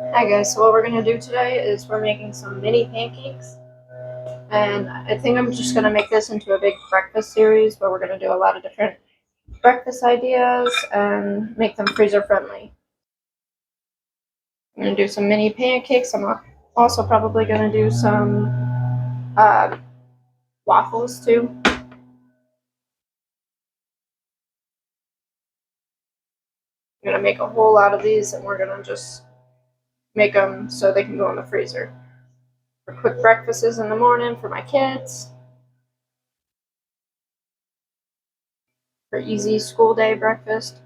Hi guys, so what we're going to do today is we're making some mini pancakes, and I think I'm just going to make this into a big breakfast series where we're going to do a lot of different breakfast ideas and make them freezer friendly. I'm going to do some mini pancakes. I'm also probably going to do some waffles too. I'm going to make a whole lot of these, and we're going to just make them so they can go in the freezer for quick breakfasts in the morning for my kids, for easy school day breakfast.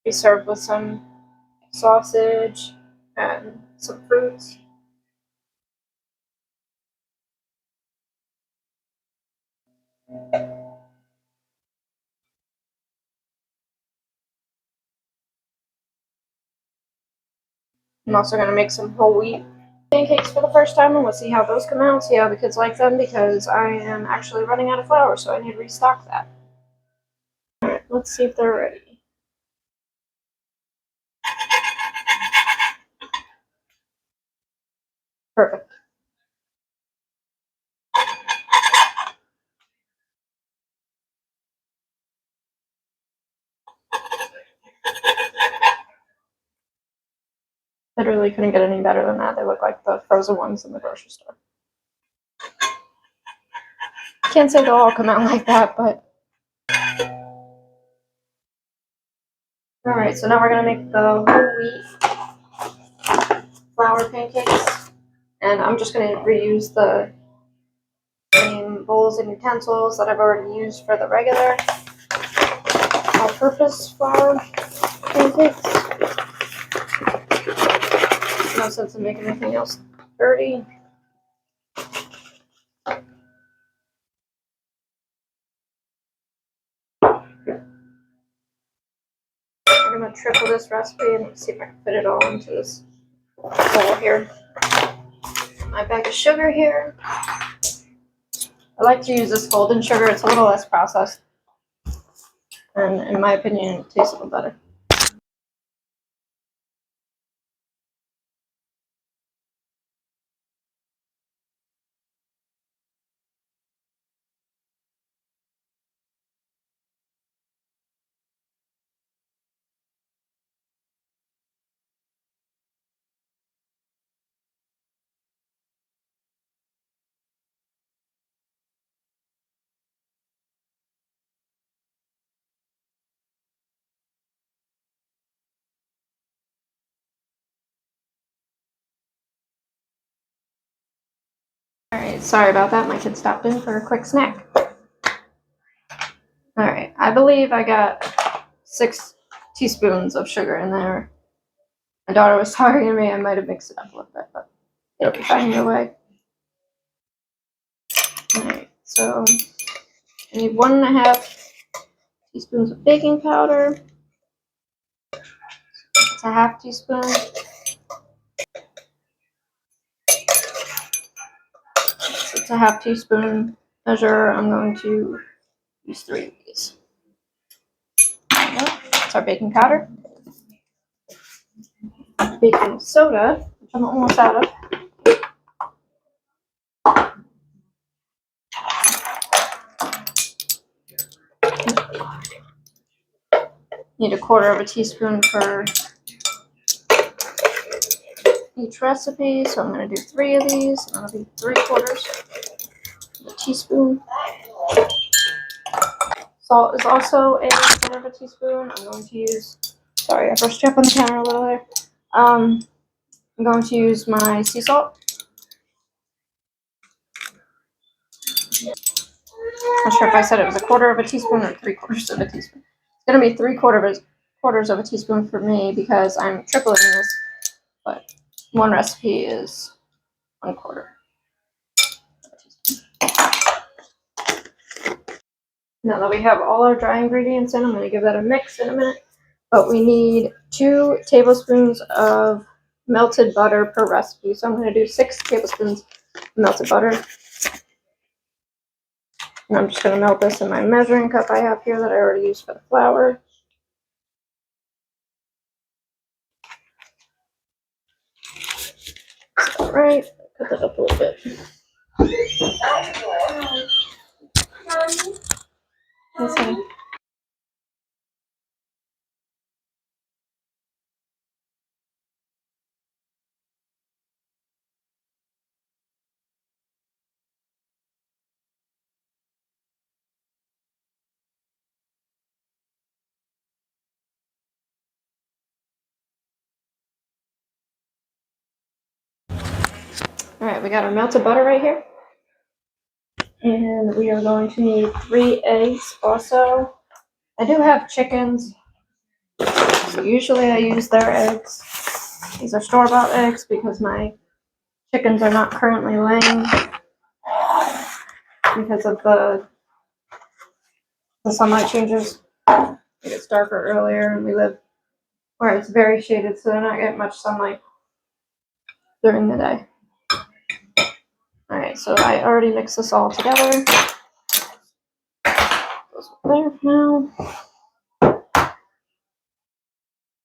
Be served with some sausage and some fruits. I'm also going to make some whole wheat pancakes for the first time, and we'll see how those come out, see how the kids like them, because I am actually running out of flour, so I need to restock that. Alright, let's see if they're ready. Perfect. Literally couldn't get any better than that. They look like the frozen ones in the grocery store. Can't say they'll all come out like that, but... Alright, so now we're going to make the whole wheat flour pancakes. And I'm just going to reuse the same bowls and utensils that I've already used for the regular all-purpose flour pancakes. No sense in making anything else dirty. I'm going to triple this recipe and see if I can fit it all into this bowl here. My bag of sugar here. I like to use this golden sugar. It's a little less processed, and in my opinion, it tastes a little better. Alright, sorry about that. My kid stopped in for a quick snack. Alright, I believe I got 6 teaspoons of sugar in there. My daughter was talking to me. I might have mixed it up a little bit, but it'll be fine either way. Alright, so I need 1.5 teaspoons of baking powder. It's a 1/2 teaspoon. So it's a 1/2 teaspoon measure. I'm going to use 3 of these. That's our baking powder. Baking soda, which I'm almost out of. Need 1/4 teaspoon for each recipe, so I'm going to do 3 of these, and that'll be 3/4 of a teaspoon. Salt is also a 1/4 teaspoon. I'm going to use, sorry, I brushed you up on the counter a little there. I'm going to use my sea salt. Not sure if I said it was 1/4 teaspoon or 3/4 teaspoon. It's going to be 3/4 teaspoon for me because I'm tripling this, but one recipe is 1/4 teaspoon. Now that we have all our dry ingredients in, I'm going to give that a mix in a minute. But we need 2 tablespoons of melted butter per recipe. So I'm going to do 6 tablespoons melted butter. And I'm just going to melt this in my measuring cup I have here that I already used for the flour. All right, cut that up a little bit. Yes, honey. All right, we got our melted butter right here. And we are going to need 3 eggs also. I do have chickens, so usually I use their eggs. These are store-bought eggs because my chickens are not currently laying because of the sunlight changes. It gets darker earlier, and we live where it's very shaded, so they're not getting much sunlight during the day. Alright, so I already mixed this all together. Goes there for now.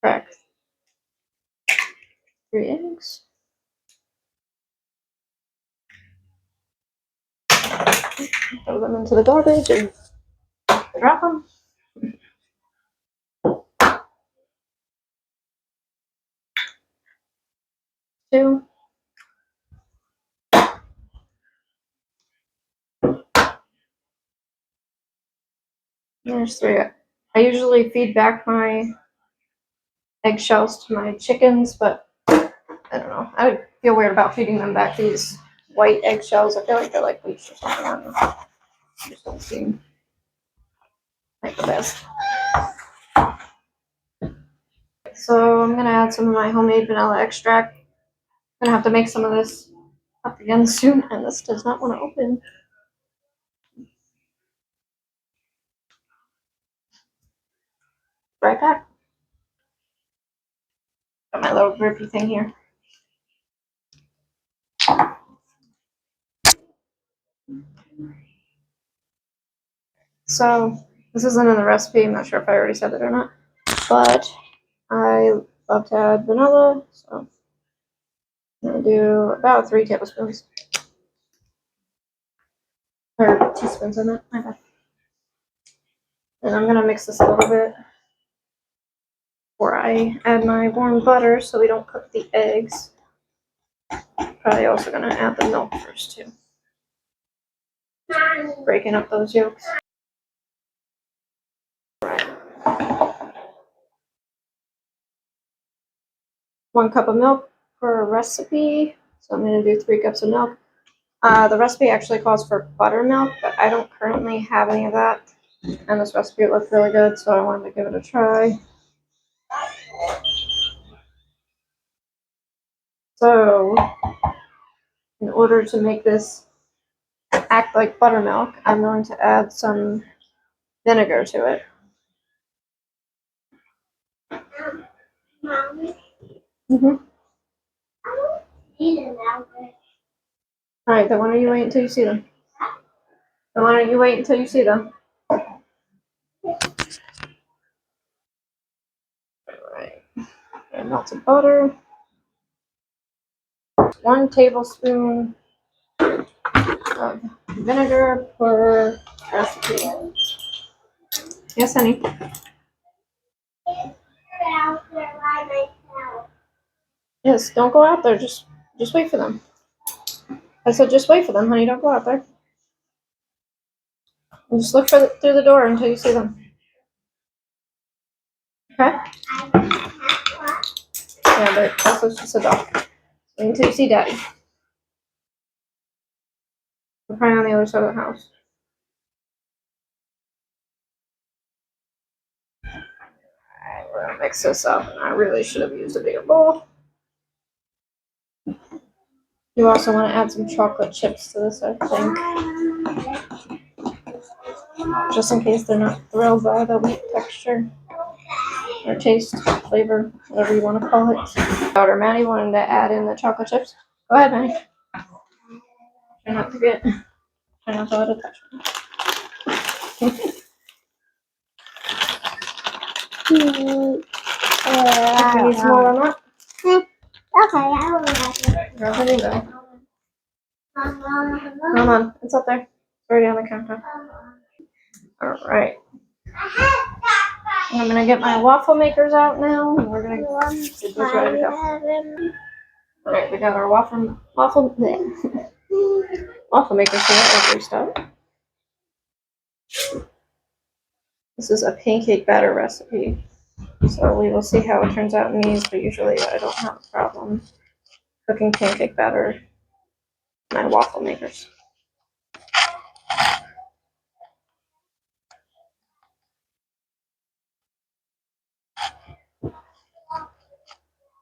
Crack 3 eggs. Throw them into the garbage and drop them. 2. There's 3. I usually feed back my eggshells to my chickens, but I don't know. I feel weird about feeding them back these white eggshells. I feel like they're like bleached or something. I don't know. They just don't seem like the best. So I'm gonna add some of my homemade vanilla extract. I'm gonna have to make some of this up again soon, and this does not want to open. Right back. Got my little grippy thing here. So this isn't in the recipe. I'm not sure if I already said it or not, but I love to add vanilla, so I'm gonna do about 3 tablespoons. Or teaspoons, I meant. My bad. And I'm gonna mix this a little bit before I add my warm butter so we don't cook the eggs. Probably also gonna add the milk first too. Breaking up those yolks. 1 cup of milk per recipe, so I'm gonna do 3 cups of milk. The recipe actually calls for buttermilk, but I don't currently have any of that. And this recipe looked really good, so I wanted to give it a try. So, in order to make this act like buttermilk, I'm going to add some vinegar to it. Mm-hmm. Alright, then why don't you wait until you see them? Then why don't you wait until you see them? Alright, and melted butter. 1 tablespoon of vinegar per recipe. Yes, honey. Yes, don't go out there. Just wait for them. I said just wait for them, honey. Don't go out there. And just look through the door until you see them. Okay? Yeah, but that's what she said though. Wait until you see Daddy. We're probably on the other side of the house. Alright, we're gonna mix this up. And I really should have used a bigger bowl. You also want to add some chocolate chips to this, I think. Just in case they're not thrilled by the wheat texture. Or taste, flavor, whatever you want to call it. Daughter Maddie wanted to add in the chocolate chips. Go ahead, Maddie. Try not to let it touch me. Do you need some more on that? Okay, I will have it. Girl, there you go. Come on, it's up there. It's already on the counter. Alright. I'm gonna get my waffle makers out now, and we're gonna get these ready to go. Alright, we got our waffle makers here, all greased up. This is a pancake batter recipe, so we will see how it turns out in these, but usually I don't have a problem cooking pancake batter in my waffle makers.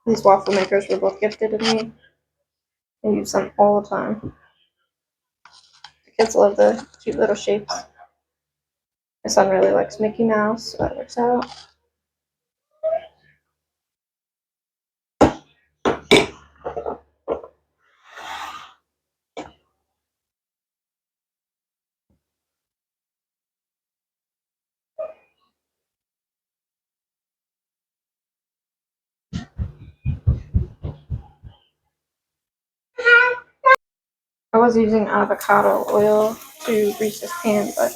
These waffle makers were both gifted to me. I use them all the time. The kids love the cute little shapes. My son really likes Mickey Mouse, so that works out. I was using avocado oil to grease this pan, but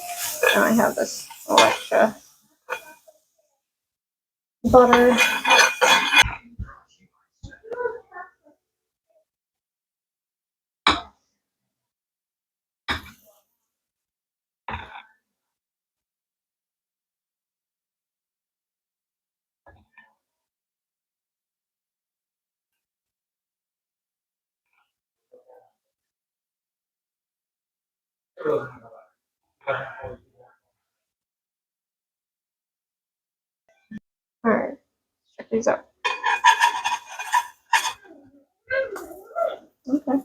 now I have this extra butter. Alright, check these out. Okay.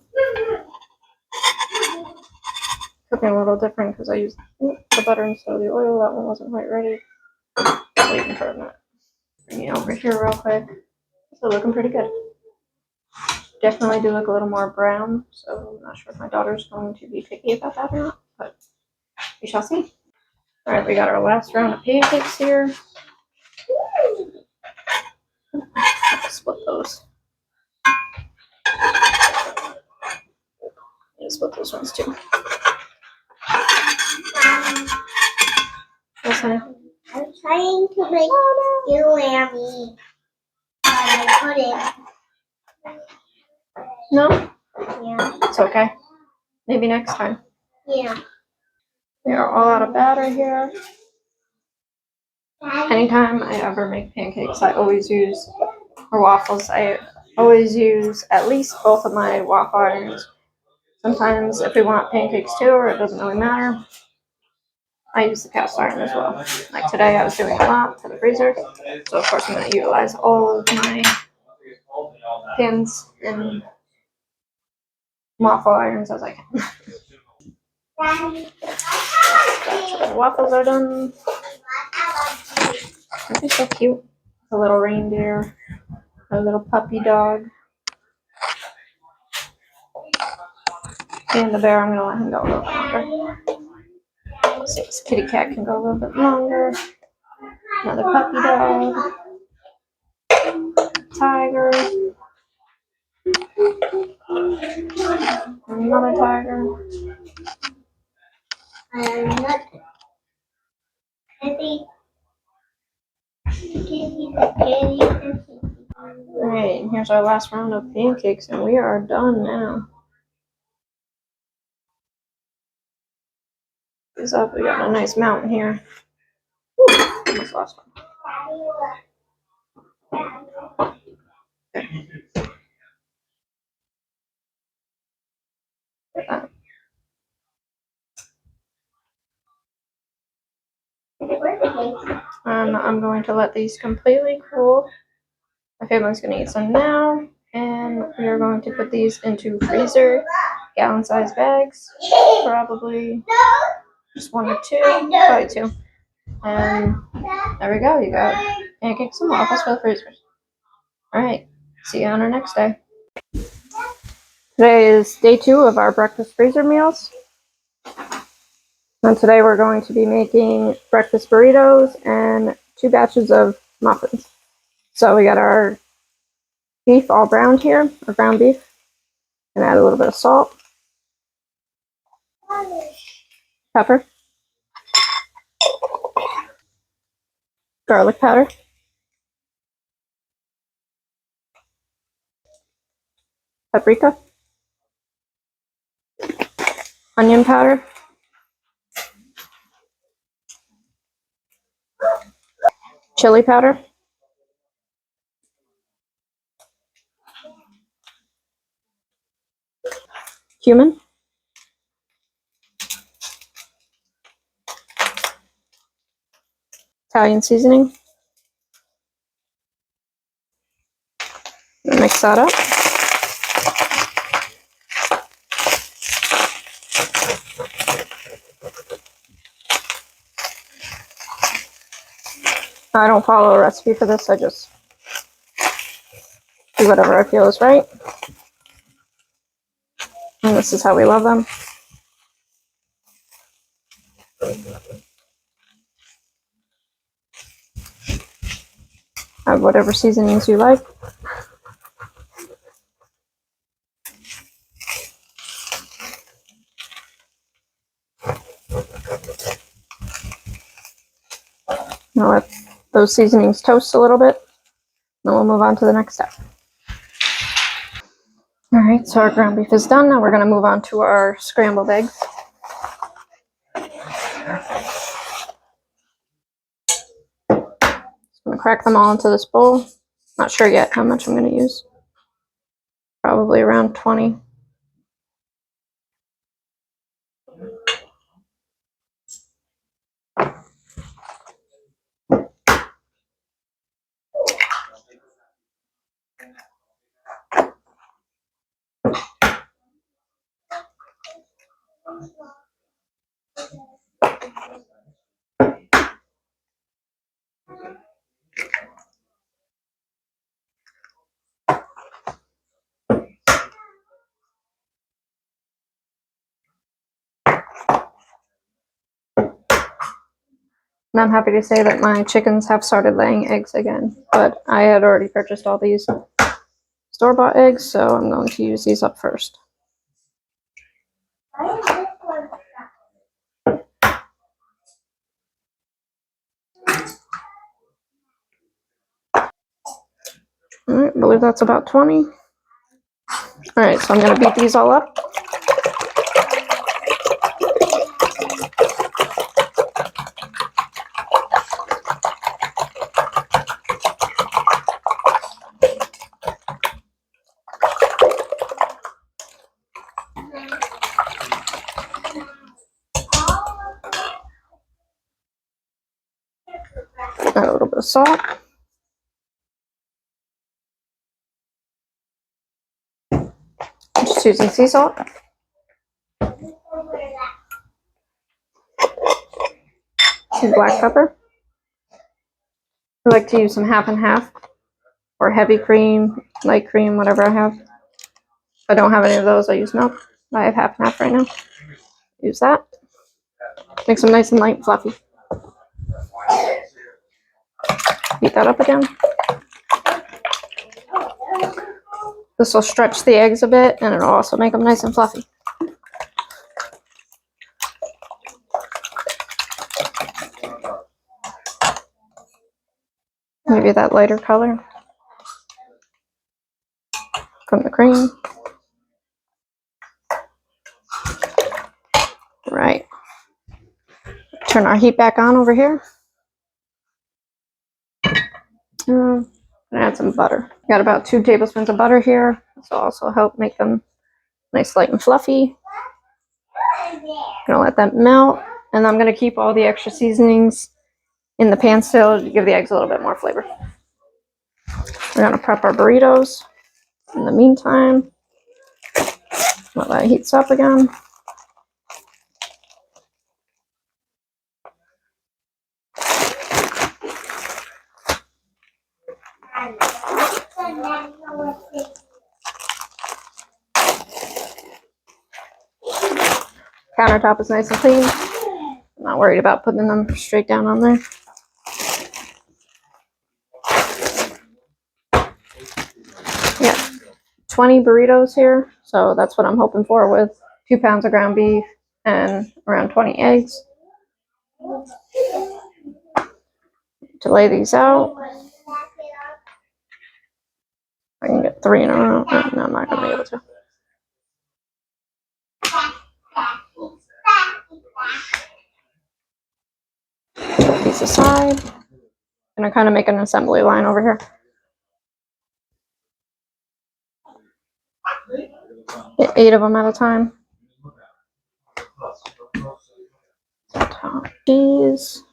Cooking a little different because I used the butter instead of the oil. That one wasn't quite ready. Waiting for a minute. Bring it over here real quick. So looking pretty good. Definitely do look a little more brown, so I'm not sure if my daughter's going to be picky about that or not, but we shall see. Alright, we got our last round of pancakes here. Let's split those. Split those ones too. I'm trying to make you and me. I put it. No? Yeah. It's okay. Maybe next time. Yeah. We are all out of batter here. Anytime I ever make pancakes, I always use, or waffles, I always use at least both of my waffle irons. Sometimes if we want pancakes too, or it doesn't really matter, I use the cast iron as well. Like today I was doing a lot for the freezer, so of course I'm going to utilize all of my pins and waffle irons as I can. The waffles are done. Aren't they so cute? A little reindeer, a little puppy dog. And the bear, I'm going to let him go a little bit longer. So this kitty cat can go a little bit longer. Another puppy dog. Tiger. Another tiger. I'm not happy. Alright, and here's our last round of pancakes, and we are done now. These up, we got a nice mountain here. Ooh, almost lost one. I'm going to let these completely cool. My family's going to eat some now, and we are going to put these into freezer, gallon-sized bags, probably just one or two, probably two. And there we go, you got pancakes and waffles for the freezers. Alright, see you on our next day. Today is day 2 of our breakfast freezer meals. And today we're going to be making breakfast burritos and 2 batches of muffins. So we got our beef all browned here, or ground beef, and add a little bit of salt, pepper, garlic powder, paprika, onion powder, chili powder, cumin, Italian seasoning. Mix that up. I don't follow a recipe for this, I just do whatever I feel is right. And this is how we love them. Add whatever seasonings you like. Now let those seasonings toast a little bit, then we'll move on to the next step. Alright, so our ground beef is done. Now we're going to move on to our scrambled eggs. Just going to crack them all into this bowl. Not sure yet how much I'm going to use. Probably around 20. And I'm happy to say that my chickens have started laying eggs again, but I had already purchased all these store-bought eggs, so I'm going to use these up first. Alright, I believe that's about 20. Alright, so I'm going to beat these all up. Add a little bit of salt. I'm just using sea salt. Some black pepper. I like to use some half and half, or heavy cream, light cream, whatever I have. If I don't have any of those, I use milk. I have half and half right now. Use that. Makes them nice and light and fluffy. Beat that up again. This will stretch the eggs a bit, and it'll also make them nice and fluffy. Maybe that lighter color from the cream. Right. Turn our heat back on over here. I'm gonna add some butter. Got about 2 tablespoons of butter here. This will also help make them nice, light, and fluffy. Gonna let that melt, and I'm gonna keep all the extra seasonings in the pan still to give the eggs a little bit more flavor. We're gonna prep our burritos. In the meantime, while that heats up again. Countertop is nice and clean. I'm not worried about putting them straight down on there. Yeah, 20 burritos here, so that's what I'm hoping for with 2 pounds of ground beef and around 20 eggs. To lay these out, I can get 3 in a row. No, I'm not going to be able to. Put these aside. I'm going to kind of make an assembly line over here. Get 8 of them at a time. Cheese.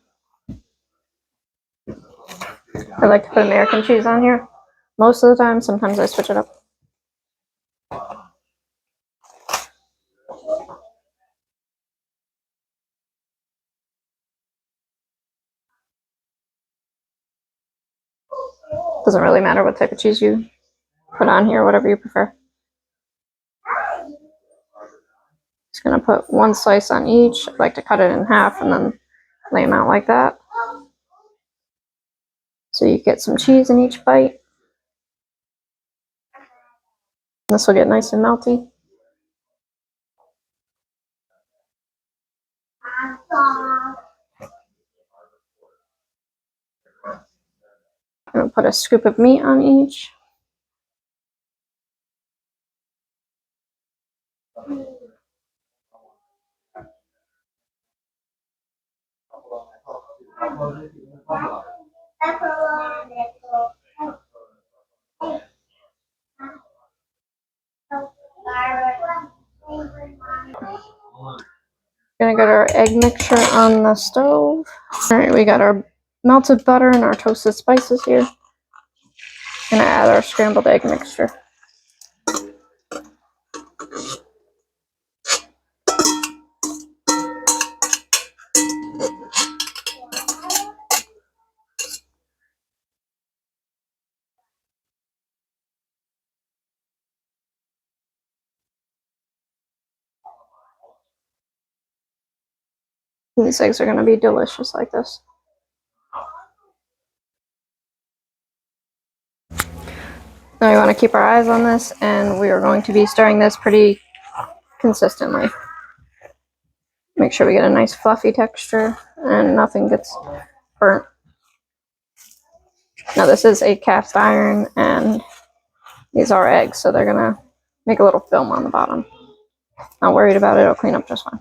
I like to put American cheese on here most of the time. Sometimes I switch it up. Doesn't really matter what type of cheese you put on here, whatever you prefer. Just gonna put 1 slice on each. I like to cut it in half and then lay them out like that. So you get some cheese in each bite. This will get nice and melty. I'm gonna put a scoop of meat on each. Gonna get our egg mixture on the stove. All right, we got our melted butter and our toasted spices here. Gonna add our scrambled egg mixture. And these eggs are gonna be delicious like this. Now we want to keep our eyes on this, and we are going to be stirring this pretty consistently. Make sure we get a nice fluffy texture and nothing gets burnt. Now this is a cast iron and these are eggs, so they're gonna make a little film on the bottom. Not worried about it, it'll clean up just fine.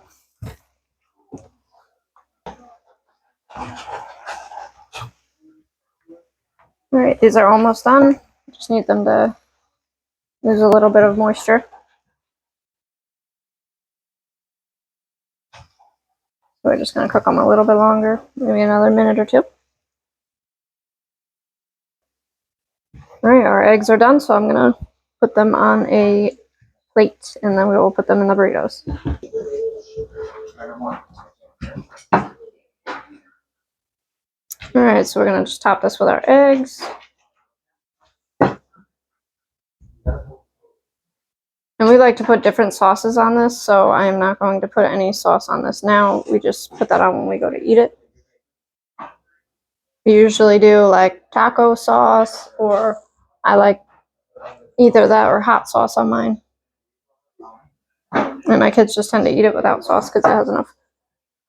Alright, these are almost done. Just need them to lose a little bit of moisture. So we're just gonna cook them a little bit longer, maybe another minute or 2. Alright, our eggs are done, so I'm gonna put them on a plate and then we will put them in the burritos. Alright, so we're gonna just top this with our eggs. And we like to put different sauces on this, so I am not going to put any sauce on this now. We just put that on when we go to eat it. We usually do like taco sauce, or I like either that or hot sauce on mine. And my kids just tend to eat it without sauce because it has enough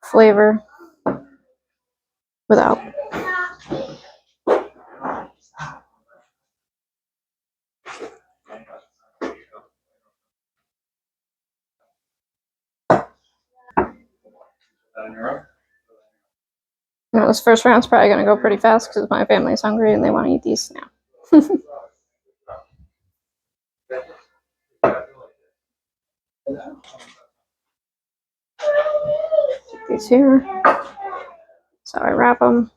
flavor without. Now, this first round's probably going to go pretty fast because my family's hungry and they want to eat these now. Put these here. That's how I wrap them.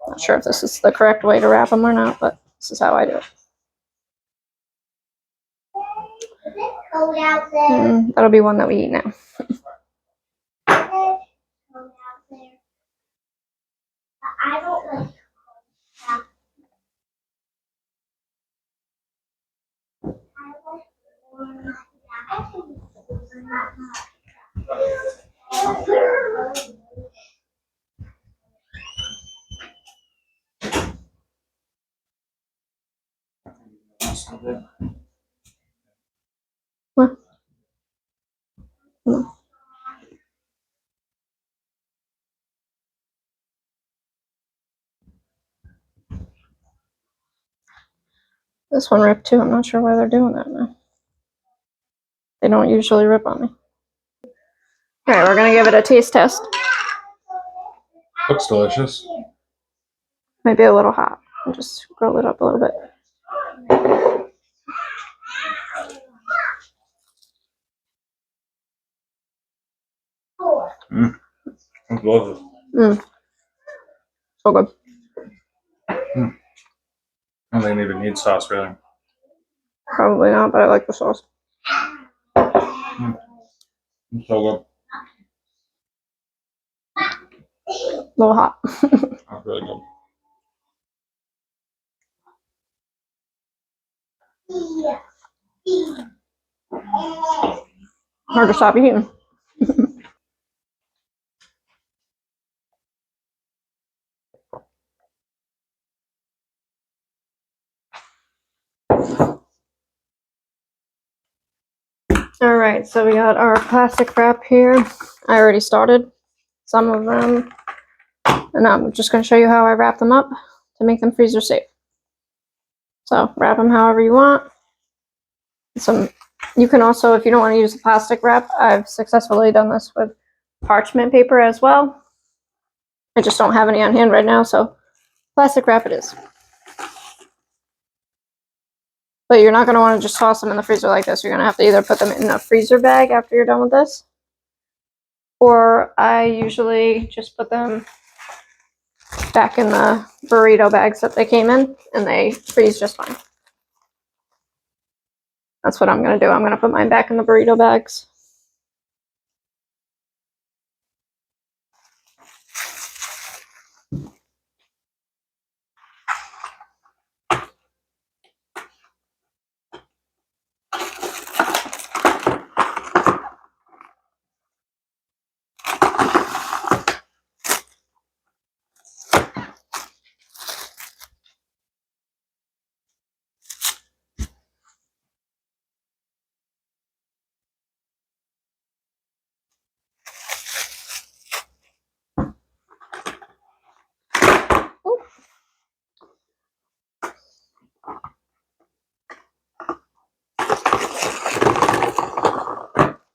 Not sure if this is the correct way to wrap them or not, but this is how I do it. And that'll be one that we eat now. I don't like What? No. This one ripped too. I'm not sure why they're doing that now. They don't usually rip on me. Alright, we're gonna give it a taste test. Looks delicious. Might be a little hot. I'll just grill it up a little bit. It's delicious. So good. I don't even need sauce really. Probably not, but I like the sauce. It's so good. A little hot. That's really good. Hard to stop eating. Alright, so we got our plastic wrap here. I already started some of them. And I'm just going to show you how I wrap them up to make them freezer safe. So wrap them however you want. You can also, if you don't want to use the plastic wrap, I've successfully done this with parchment paper as well. I just don't have any on hand right now, so plastic wrap it is. But you're not going to want to just toss them in the freezer like this. You're going to have to either put them in a freezer bag after you're done with this, or I usually just put them back in the burrito bags that they came in, and they freeze just fine. That's what I'm going to do. I'm going to put mine back in the burrito bags.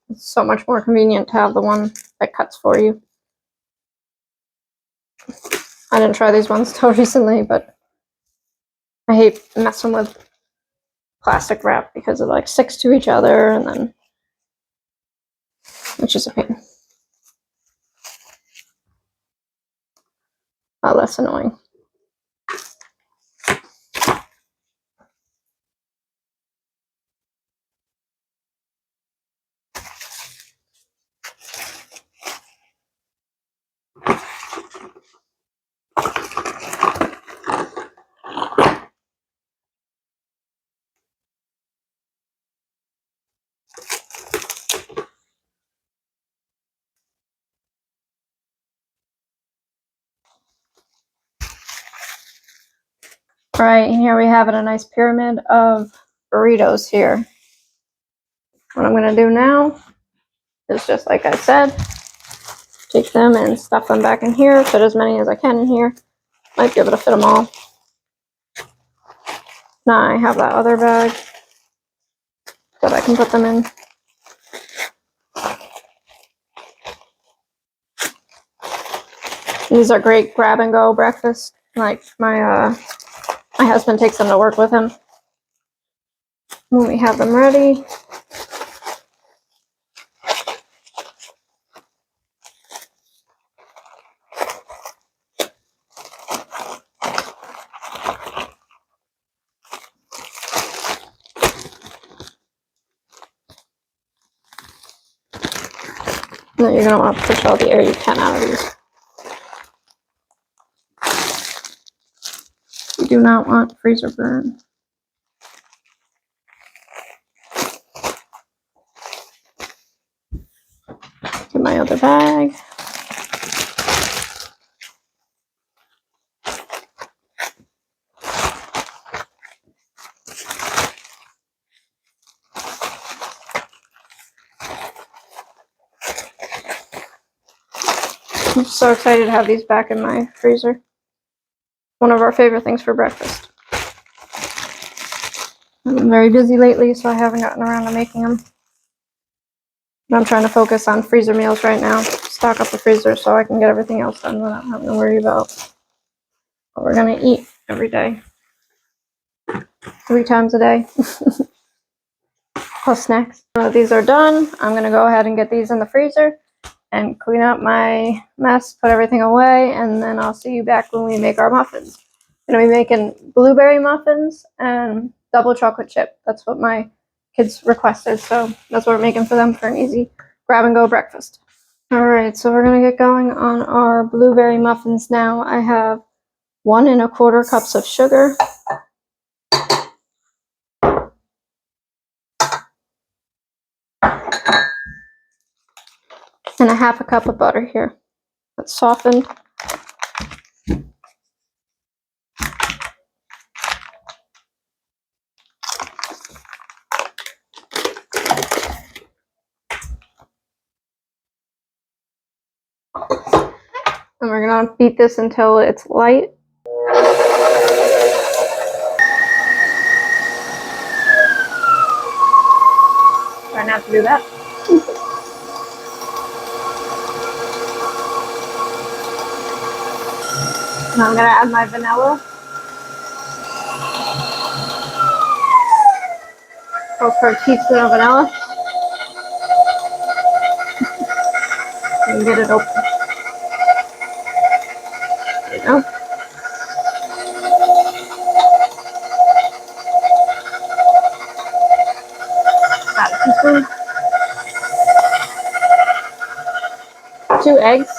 It's so much more convenient to have the one that cuts for you. I didn't try these ones till recently, but I hate messing with plastic wrap because it like sticks to each other, and then it's just a pain. A lot less annoying. All right, and here we have it, a nice pyramid of burritos here. What I'm going to do now is just like I said, take them and stuff them back in here, fit as many as I can in here. Might be able to fit them all. Now I have that other bag that I can put them in. These are great grab and go breakfast. Like my husband takes them to work with him. When we have them ready, now you're going to want to push all the air you can out of these. You do not want freezer burn. Get my my other bag. I'm so excited to have these back in my freezer. One of our favorite things for breakfast. I've been very busy lately, so I haven't gotten around to making them. I'm trying to focus on freezer meals right now. Stock up the freezer so I can get everything else done without having to worry about what we're gonna eat every day. 3 times a day. Plus snacks. These are done. I'm gonna go ahead and get these in the freezer and clean up my mess, put everything away, and then I'll see you back when we make our muffins. I'm gonna be making blueberry muffins and double chocolate chip. That's what my kids requested, so that's what we're making for them for an easy grab and go breakfast. Alright, so we're gonna get going on our blueberry muffins now. I have 1 1/4 cups of sugar, and 1/2 cup of butter here. That's softened. And we're gonna beat this until it's light. Try not to do that. Now I'm gonna add my vanilla. Go for a teaspoon of vanilla. And get it open. There you go. Add a teaspoon. 2 eggs.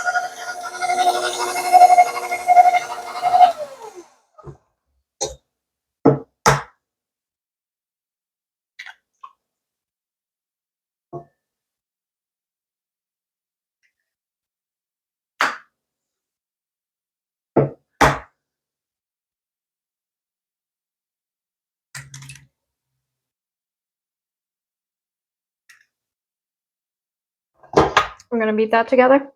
We're gonna beat that together.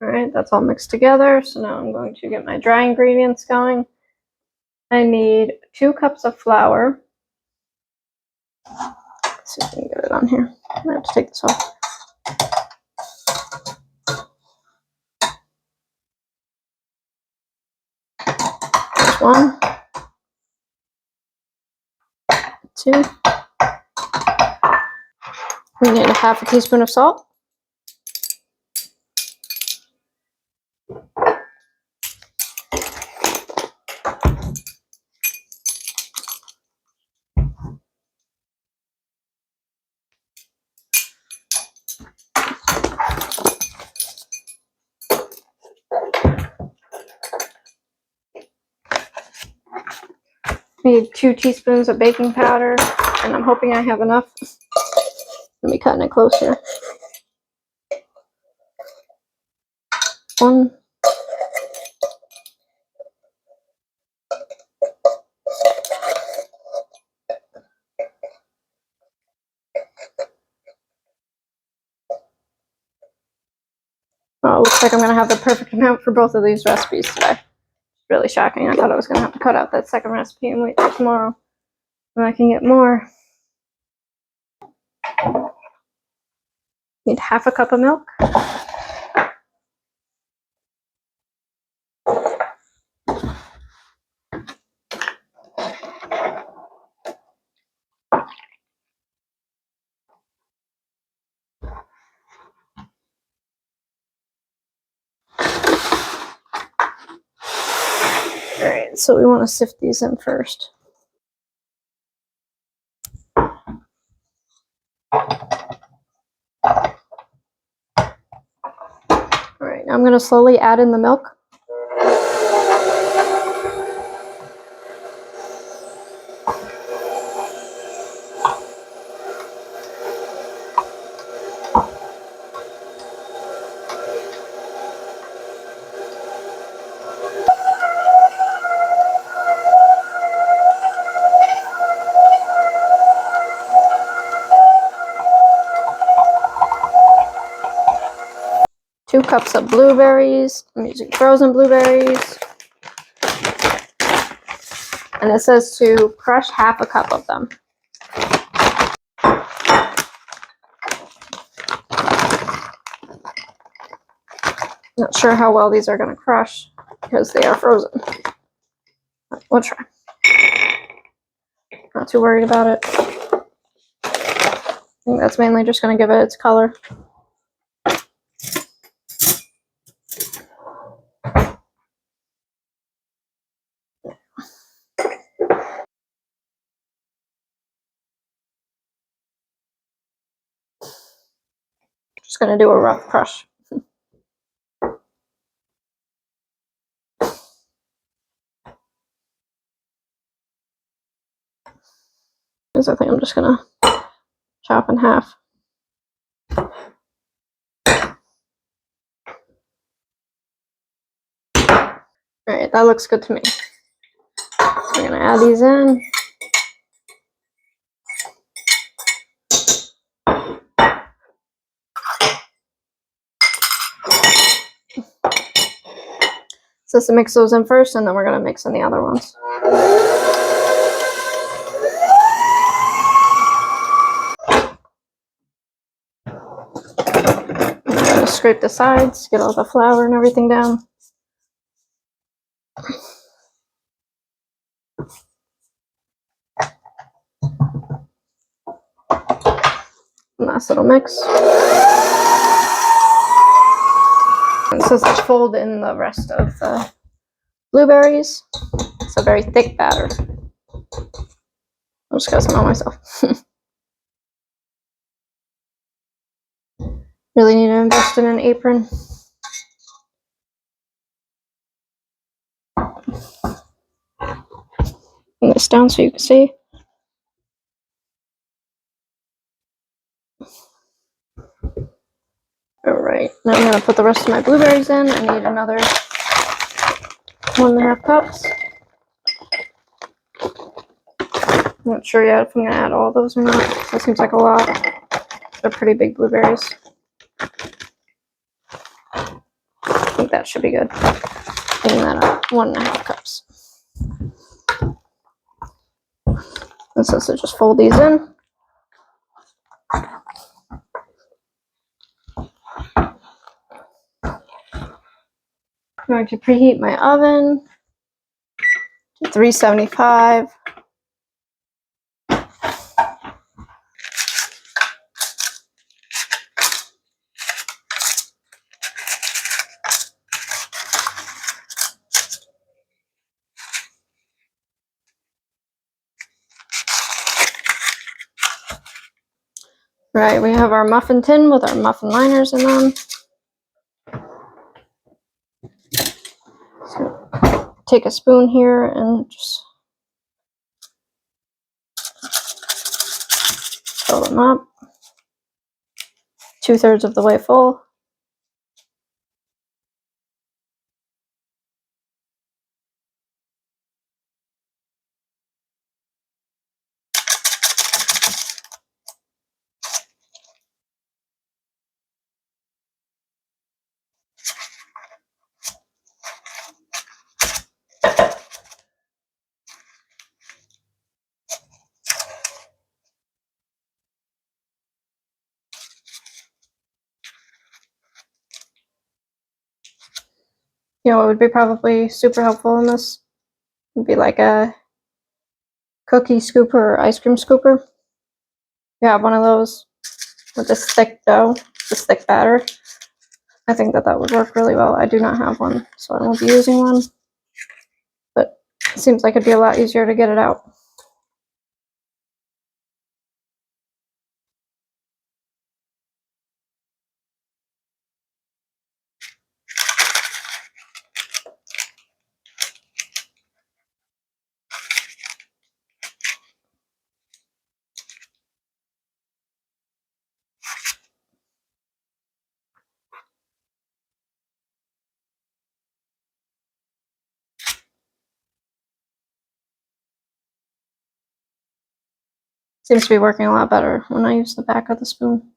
Alright, that's all mixed together. So now I'm going to get my dry ingredients going. I need 2 cups of flour. Let's see if I can get it on here. I have to take this off. There's 1. 2. We need 1/2 teaspoon of salt. Need 2 teaspoons of baking powder, and I'm hoping I have enough. Let me cutting it close here. 1. Oh, it looks like I'm gonna have the perfect amount for both of these recipes today. Really shocking. I thought I was gonna have to cut out that second recipe and wait till tomorrow when I can get more. Need 1/2 cup of milk. Alright, so we want to sift these in first. Alright, now I'm going to slowly add in the milk. cups of blueberries. I'm using frozen blueberries. And it says to crush half a cup of them. Not sure how well these are going to crush because they are frozen. We'll try. Not too worried about it. I think that's mainly just going to give it its color. Just going to do a rough crush. Because I think I'm just going to chop in half. Alright, that looks good to me. So I'm going to add these in. So to mix those in first, and then we're going to mix in the other ones. I'm going to scrape the sides, get all the flour and everything down. Nice little mix. And it says to fold in the rest of the blueberries. It's a very thick batter. I'm just gonna smell myself. Really need to invest in an apron. Bring this down so you can see. Alright, now I'm gonna put the rest of my blueberries in. I need another 1.5 cups. I'm not sure yet if I'm gonna add all those or not. That seems like a lot. They're pretty big blueberries. I think that should be good. Clean that up. 1.5 cups. And so just fold these in. I'm going to preheat my oven to 375. Right, we have our muffin tin with our muffin liners in them. So take a spoon here and just fill them up. 2/3 of the way full. You know what would be probably super helpful in this would be like a cookie scooper or ice cream scooper. You have one of those with this thick dough, this thick batter. I think that would work really well. I do not have one, so I won't be using one. But it seems like it'd be a lot easier to get it out. Seems to be working a lot better when I use the back of the spoon.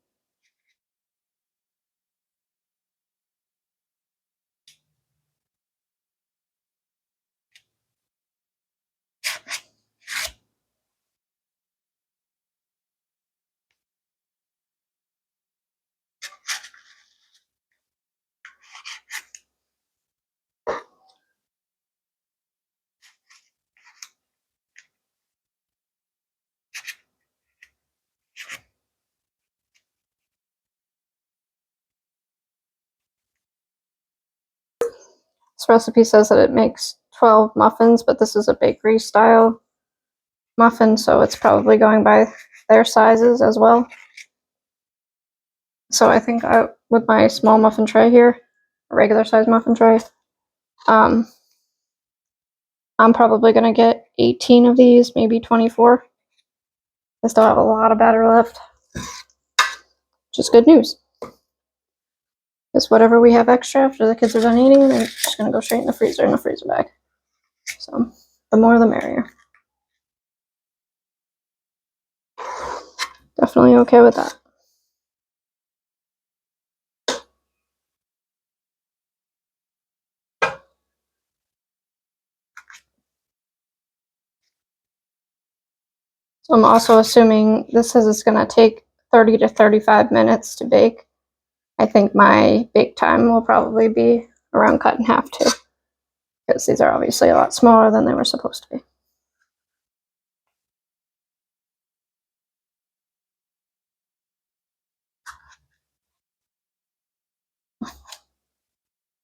This recipe says that it makes 12 muffins, but this is a bakery style muffin, so it's probably going by their sizes as well. So I think with my small muffin tray here, a regular size muffin tray, I'm probably going to get 18 of these, maybe 24. I still have a lot of batter left, which is good news. Because whatever we have extra after the kids are done eating, they're just going to go straight in the freezer bag. So the more the merrier. Definitely okay with that. So I'm also assuming this says it's going to take 30 to 35 minutes to bake. I think my bake time will probably be around cut in half too, because these are obviously a lot smaller than they were supposed to be.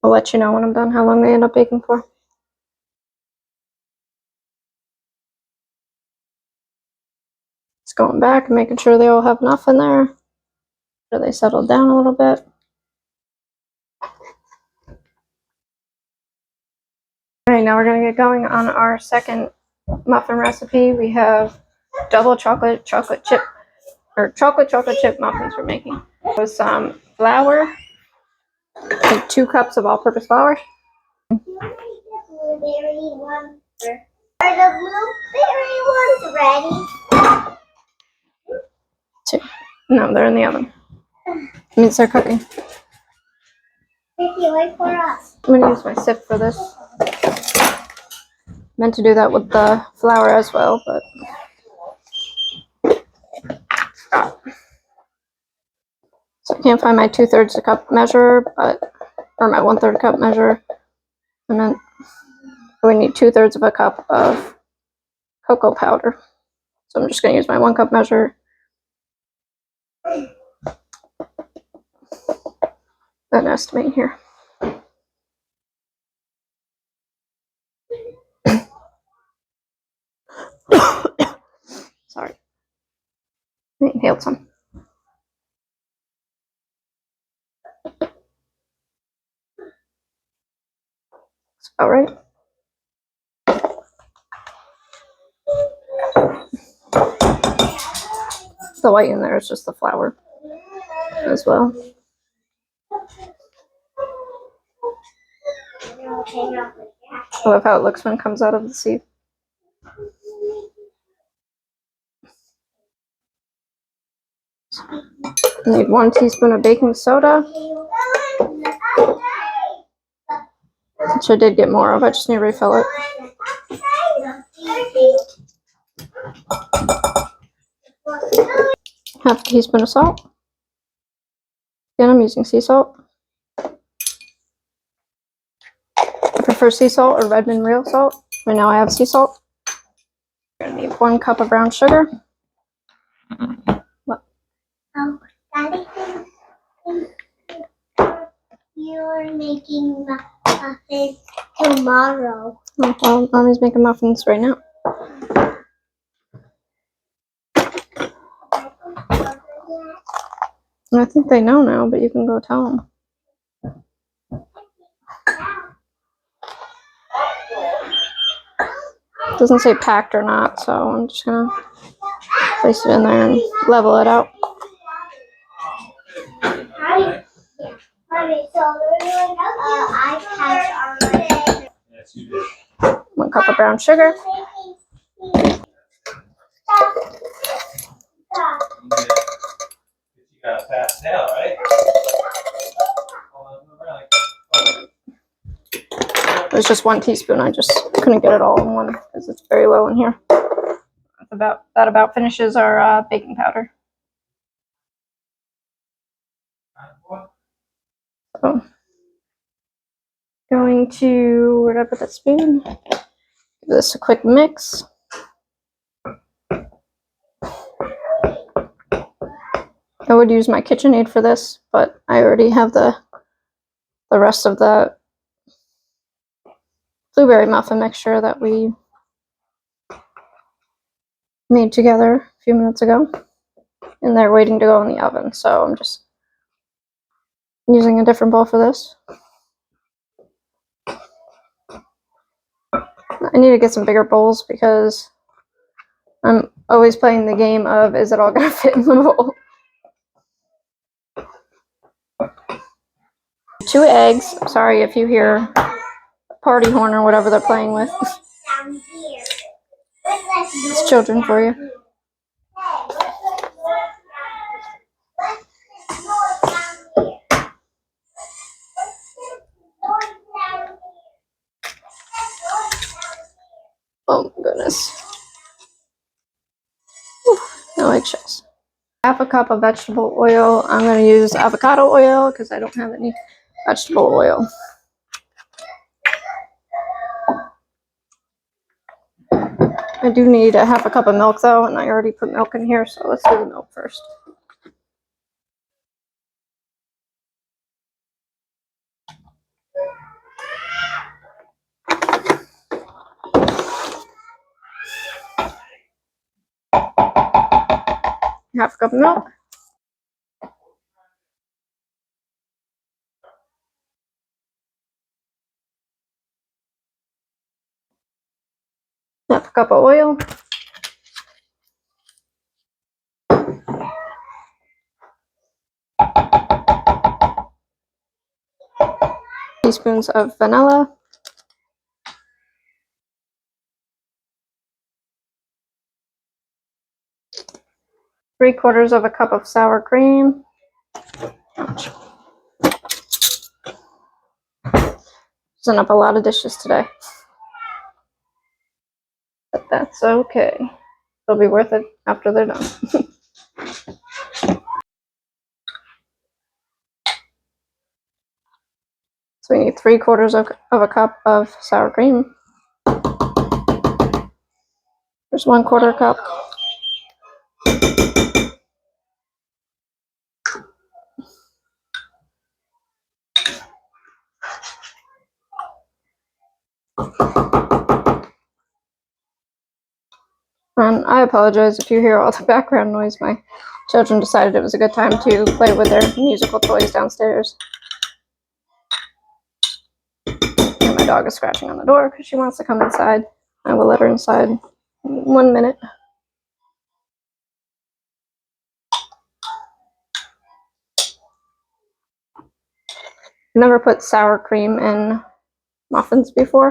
I'll let you know when I'm done how long they end up baking for. Just going back and making sure they all have enough in there. So they settled down a little bit. Alright, now we're going to get going on our second muffin recipe. We have double chocolate chip muffins we're making. With some flour, like 2 cups of all-purpose flour. You want to make the blueberry one first? Are the blueberry ones ready? 2. No, they're in the oven. It means they're cooking. Vicky, wait for us. I'm going to use my sip for this. Meant to do that with the flour as well, but so I can't find my 2/3 cup measure, or my 1/3 cup measure, and then we need 2/3 of a cup of cocoa powder. So I'm just going to use my 1 cup measure and estimate here. Sorry, I inhaled some. That's about right. The white in there is just the flour as well. I love how it looks when it comes out of the sieve. You need 1 teaspoon of baking soda, which I did get more of. I just need to refill it. 1/2 teaspoon of salt. Again, I'm using sea salt. I prefer sea salt or Redmond real salt. Right now I have sea salt. We're going to need 1 cup of brown sugar. What? Oh, Daddy, you're making muffins tomorrow. Oh, well, Mommy's making muffins right now. I think they know now, but you can go tell them. It doesn't say packed or not, so I'm just gonna place it in there and level it out. Mommy, so iPads are ready. Yes, you did. 1 cup of brown sugar. You got a pastel, right? There's just 1 teaspoon. I just couldn't get it all in one because it's very low in here. That about finishes our baking powder. So, going to, where did I put that spoon? Give this a quick mix. I would use my KitchenAid for this, but I already have the rest of the blueberry muffin mixture that we made together a few minutes ago. And they're waiting to go in the oven, so I'm just using a different bowl for this. I need to get some bigger bowls because I'm always playing the game of, is it all gonna fit in the bowl? 2 eggs. Sorry if you hear a party horn or whatever they're playing with. Down here. It's children for you. Oh my goodness. Whew, no eggshells. Half a cup of vegetable oil. I'm going to use avocado oil because I don't have any vegetable oil. I do need a half a cup of milk though, and I already put milk in here, so let's do the milk first. Half a cup of milk. Half a cup of oil. Teaspoons of vanilla. Three-quarters of a cup of sour cream. Ouch. Using up a lot of dishes today. But that's okay. It'll be worth it after they're done. So we need 3/4 of a cup of sour cream. There's 1/4 cup. And I apologize if you hear all the background noise. My children decided it was a good time to play with their musical toys downstairs. And my dog is scratching on the door because she wants to come inside. I will let her inside in 1 minute. I've never put sour cream in muffins before,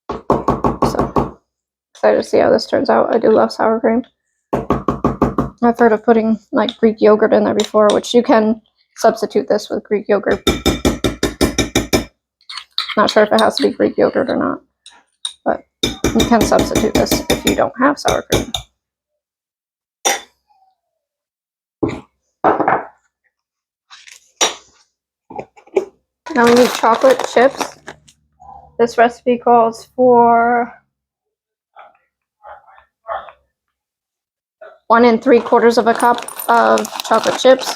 so excited to see how this turns out. I do love sour cream. I've heard of putting like Greek yogurt in there before, which you can substitute this with Greek yogurt. Not sure if it has to be Greek yogurt or not, but you can substitute this if you don't have sour cream. Now we need chocolate chips. This recipe calls for 1 3/4 of a cup of chocolate chips.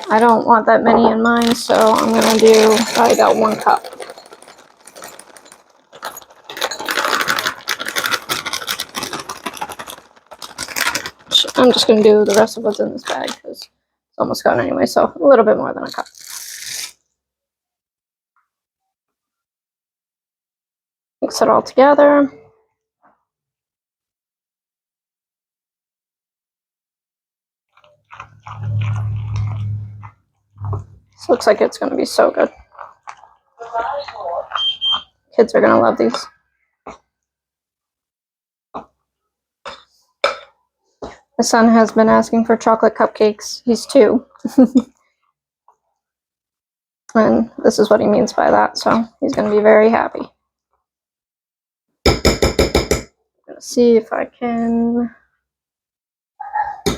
I don't want that many in mine, so I'm gonna do probably about 1 cup. I'm just gonna do the rest of what's in this bag because it's almost gone anyway, so a little bit more than a cup. Mix it all together. This looks like it's going to be so good. Kids are going to love these. My son has been asking for chocolate cupcakes. He's 2. And this is what he means by that, so he's going to be very happy. I'm going to see if I can...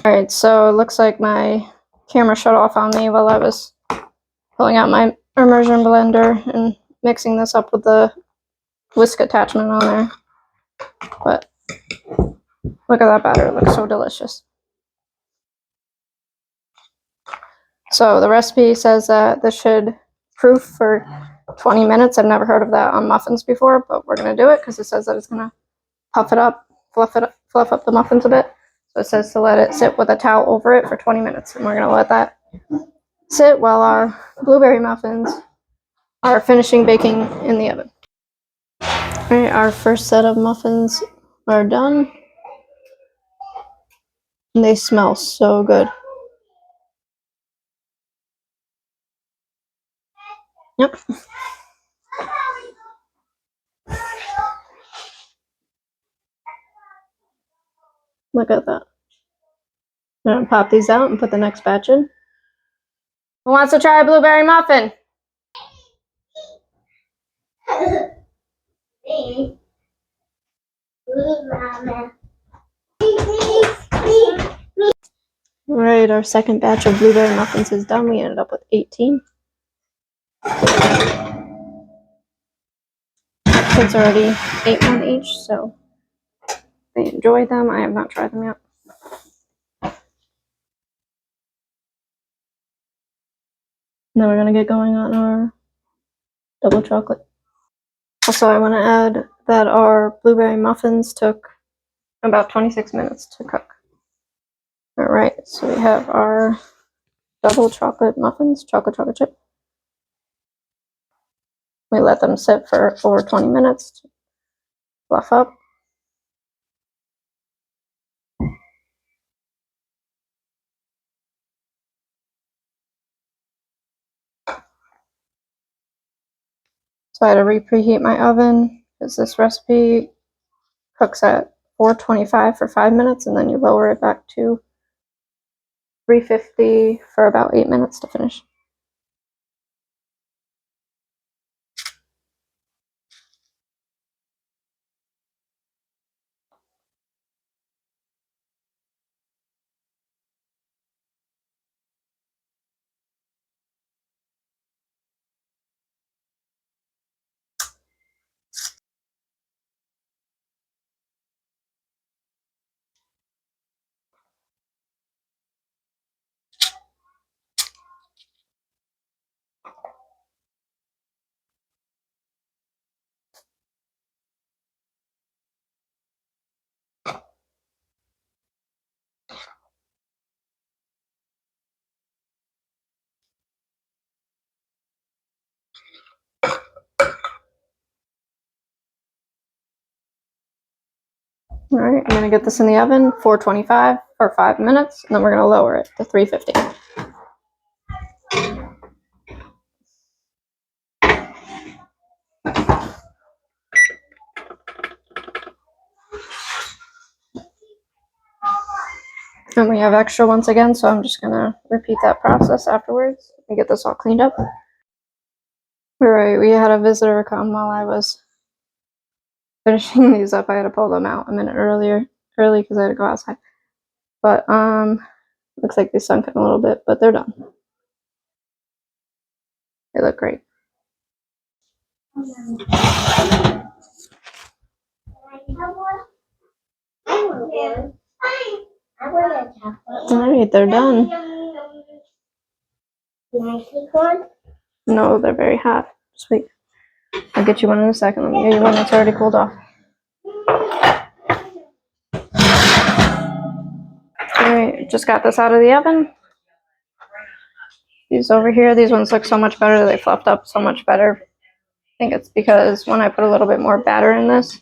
Alright, so it looks like my camera shut off on me while I was pulling out my immersion blender and mixing this up with the whisk attachment on there. But look at that batter, it looks so delicious. So the recipe says that this should proof for 20 minutes. I've never heard of that on muffins before, but we're going to do it because it says that it's going to puff it up, fluff up the muffins a bit. So it says to let it sit with a towel over it for 20 minutes. And we're going to let that sit while our blueberry muffins are finishing baking in the oven. All right, our first set of muffins are done. And they smell so good. Yep. Look at that. I'm gonna pop these out and put the next batch in. Who wants to try a blueberry muffin? Me. Me, Mama. All right, our second batch of blueberry muffins is done. We ended up with 18. Kids already ate one each, so they enjoyed them. I have not tried them yet. Now we're gonna get going on our double chocolate. Also, I want to add that our blueberry muffins took about 26 minutes to cook. All right, so we have our double chocolate muffins, chocolate chip. We let them sit for over 20 minutes to fluff up. So I had to reheat my oven because this recipe cooks at 425 for 5 minutes, and then you lower it back to 350 for about 8 minutes to finish. All right, I'm gonna get this in the oven, 425 for 5 minutes, and then we're gonna lower it to 350. And we have extra once again, so I'm just gonna repeat that process afterwards and get this all cleaned up. All right, we had a visitor come while I was finishing these up. I had to pull them out a minute early because I had to go outside. But looks like they sunk in a little bit, but they're done. They look great. All right, they're done. Can I take one? No, they're very hot. Sweet. I'll get you one in a second. Let me get you one that's already cooled off. All right, just got this out of the oven. These over here, these ones look so much better. They fluffed up so much better. I think it's because when I put a little bit more batter in this,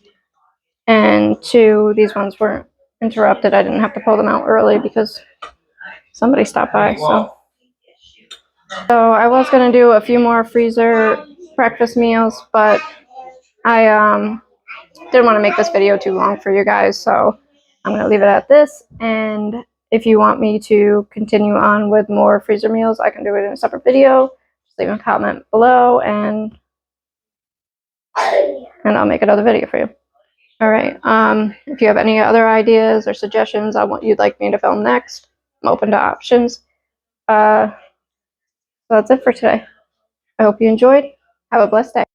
and two, these ones weren't interrupted. I didn't have to pull them out early because somebody stopped by. So I was gonna do a few more freezer breakfast meals, but I didn't want to make this video too long for you guys, so I'm gonna leave it at this. And if you want me to continue on with more freezer meals, I can do it in a separate video. Just leave a comment below, and I'll make another video for you. All right. If you have any other ideas or suggestions on what you'd like me to film next, I'm open to options. So that's it for today. I hope you enjoyed. Have a blessed day.